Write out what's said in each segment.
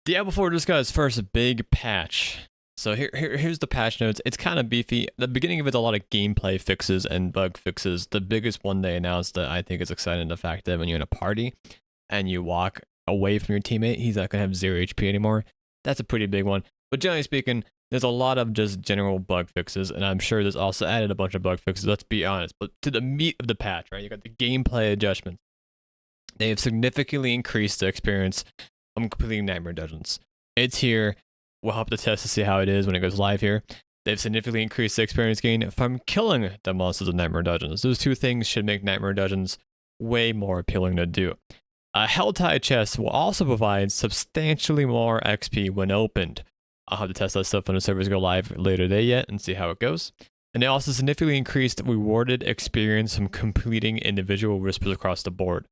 Diablo 4 just got its first big patch. So here's the patch notes. It's kind of beefy. The beginning of it's a lot of gameplay fixes and bug fixes. The biggest one they announced that I think is exciting, the fact that when you're in a party and you walk away from your teammate, he's not gonna have 0 HP anymore. That's a pretty big one. But generally speaking, there's a lot of just general bug fixes, and I'm sure there's also added a bunch of bug fixes, let's be honest. But to the meat of the patch, right? You got the gameplay adjustments. They have significantly increased the experience of completing Nightmare Dungeons. It's here. We'll have to test to see how it is when it goes live here. They've significantly increased the experience gain from killing the monsters of Nightmare Dungeons. Those two things should make Nightmare Dungeons way more appealing to do. Helltide chests will also provide substantially more XP when opened. I'll have to test that stuff when the servers go live later today yet and see how it goes. And they also significantly increased rewarded experience from completing individual whispers across the board.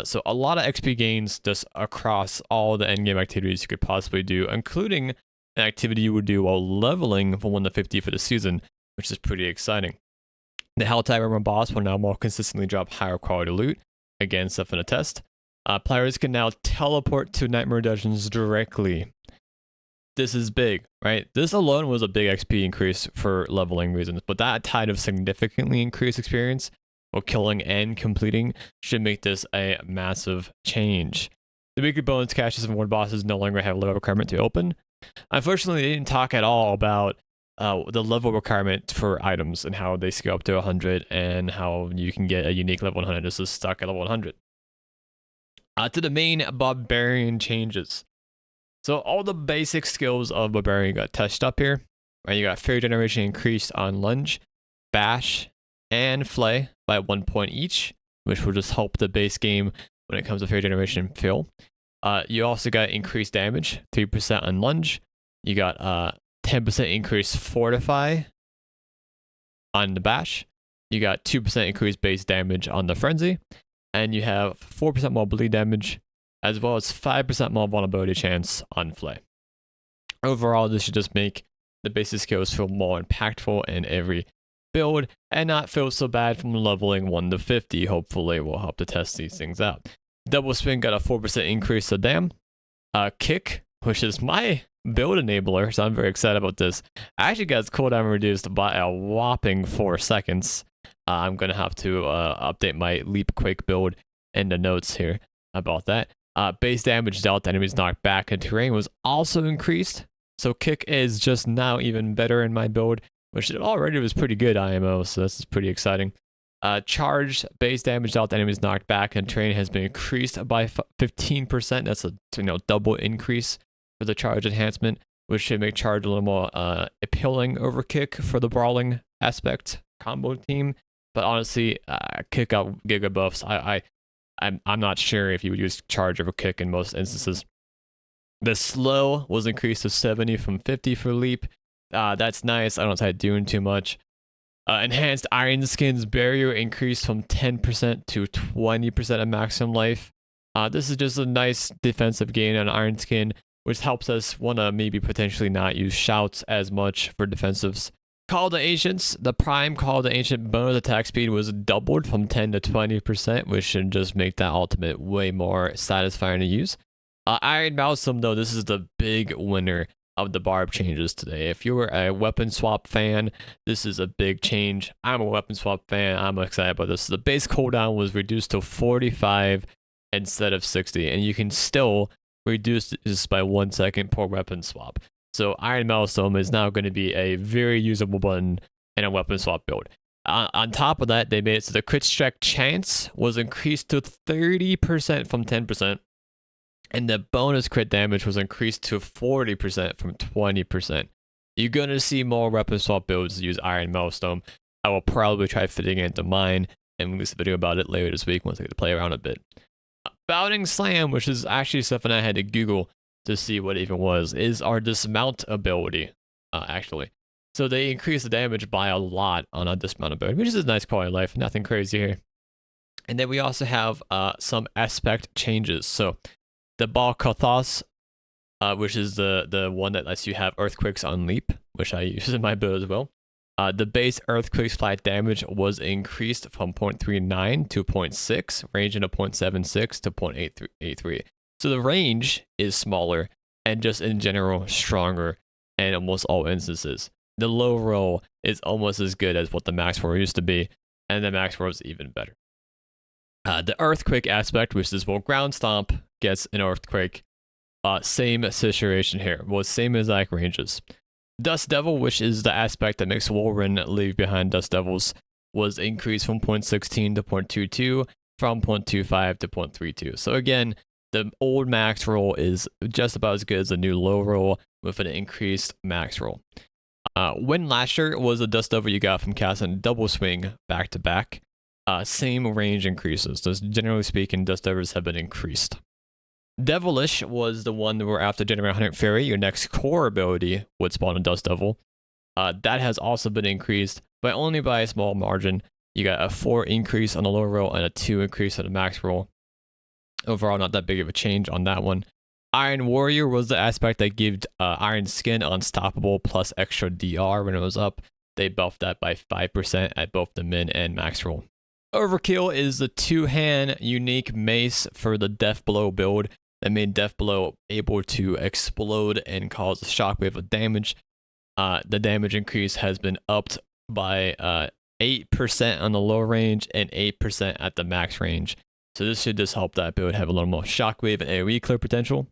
So a lot of XP gains just across all the endgame activities you could possibly do, including an activity you would do while leveling from 1 to 50 for the season, which is pretty exciting. The Helltide Armor boss will now more consistently drop higher quality loot. Again, stuff in a test. Players can now teleport to Nightmare Dungeons directly. This is big, right? This alone was a big XP increase for leveling reasons, but that tide of significantly increased experience while killing and completing should make this a massive change. The weekly bonus caches and ward bosses no longer have a level requirement to open. Unfortunately, they didn't talk at all about the level requirement for items and how they scale up to 100 and how you can get a unique level 100. This is stuck at level 100. To the main Barbarian changes. So all the basic skills of Barbarian got touched up here. Right, you got Fairy Generation increased on Lunge, Bash, and Flay by 1 point each, which will just help the base game when it comes to Fairy Generation feel. You also got increased damage, 3% on Lunge. You got 10% increased Fortify on the Bash. You got 2% increased base damage on the Frenzy. And you have 4% more bleed damage, as well as 5% more vulnerability chance on Flay. Overall, this should just make the basic skills feel more impactful in every build and not feel so bad from leveling 1 to 50. Hopefully, we'll help to test these things out. Double Spin got a 4% increase to Dam. Kick, which is my build enabler, so I'm very excited about this, actually got its cooldown reduced by a whopping 4 seconds. I'm going to have to update my Leap Quake build in the notes here about that. Base damage dealt to enemies knocked back in terrain was also increased. So Kick is just now even better in my build, which already was pretty good IMO, so this is pretty exciting. Charged base damage dealt to enemies knocked back in terrain has been increased by 15%. That's a double increase for the charge enhancement, which should make charge a little more appealing over Kick for the brawling aspect combo team. But honestly, Kick out Giga buffs. I'm not sure if you would use charge over Kick in most instances. The slow was increased to 70 from 50 for Leap. That's nice. I don't think doing too much. Enhanced Iron Skin's barrier increased from 10% to 20% of maximum life. This is just a nice defensive gain on Iron Skin, which helps us want to maybe potentially not use shouts as much for defensives. Call to Ancients. The prime Call to Ancient bonus attack speed was doubled from 10 to 20%, which should just make that ultimate way more satisfying to use. Iron Malsum, though, this is the big winner of the Barb changes today. If you're a weapon swap fan, this is a big change. I'm a weapon swap fan. I'm excited about this. The base cooldown was reduced to 45 instead of 60, and you can still reduce this by 1 second per weapon swap. So Iron Maelstrom is now going to be a very usable button in a weapon swap build. On top of that, they made it so the crit strike chance was increased to 30% from 10%. And the bonus crit damage was increased to 40% from 20%. You're going to see more weapon swap builds use Iron Maelstrom. I will probably try fitting it into mine and release a video about it later this week once I get to play around a bit. Bounding Slam, which is actually something I had to Google to see what it even was, is our dismount ability, actually. So they increase the damage by a lot on our dismount ability, which is a nice quality of life, nothing crazy here. And then we also have some aspect changes. So the Bal Kothos, which is the one that lets you have earthquakes on leap, which I use in my build as well. The base earthquakes flat damage was increased from 0.39 to 0.6, ranging to 0.76 to 0.83. So the range is smaller, and just in general stronger in almost all instances. The low roll is almost as good as what the max roll used to be, and the max roll is even better. The earthquake aspect, which is what ground stomp gets an earthquake, same situation here. Well, same exact ranges. Dust Devil, which is the aspect that makes Wolverine leave behind Dust Devils, was increased from 0.16 to 0.22, from 0.25 to 0.32. So again, the old max roll is just about as good as the new low roll with an increased max roll. Wind Lasher was a Dust Devil you got from casting Double Swing back to back. Same range increases. So generally speaking, Dust Devils have been increased. Devilish was the one where after Generate 100 Fury, your next core ability would spawn a Dust Devil. That has also been increased, but only by a small margin. You got a 4 increase on the low roll and a 2 increase on the max roll. Overall, not that big of a change on that one. Iron Warrior was the aspect that gave Iron Skin Unstoppable plus extra DR when it was up. They buffed that by 5% at both the min and max roll. Overkill is the 2-hand unique mace for the Death Blow build that made Death Blow able to explode and cause a shockwave of damage. The damage increase has been upped by 8% on the low range and 8% at the max range. So this should just help that build have a little more shockwave and AoE clear potential.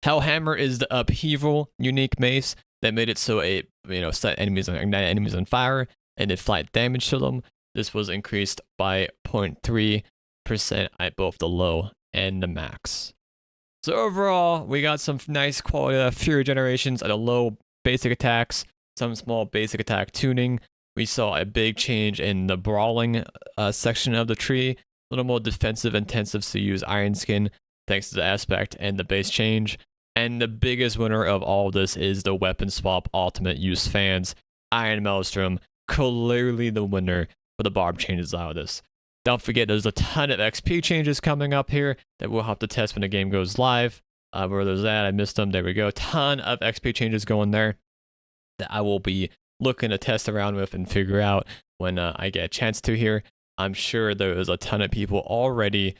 Hellhammer is the upheaval unique mace that made it so it set enemies on ignite enemies on fire and did flat damage to them. This was increased by 0.3% at both the low and the max. So overall, we got some nice quality Fury generations at a low basic attacks, some small basic attack tuning. We saw a big change in the brawling section of the tree, a little more defensive intensive to use Iron Skin thanks to the aspect and the base change. And the biggest winner of all of this is the weapon swap ultimate use fans. Iron Maelstrom, clearly the winner for the Barb changes out of this. Don't forget, there's a ton of XP changes coming up here that we'll have to test when the game goes live. Where there's that, I missed them. There we go. Ton of XP changes going there that I will be looking to test around with and figure out when I get a chance to here. I'm sure there is a ton of people already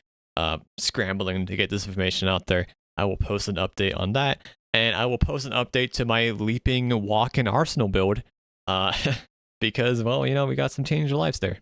scrambling to get this information out there. I will post an update on that, and I will post an update to my leaping walk and arsenal build because, well, we got some change of lives there.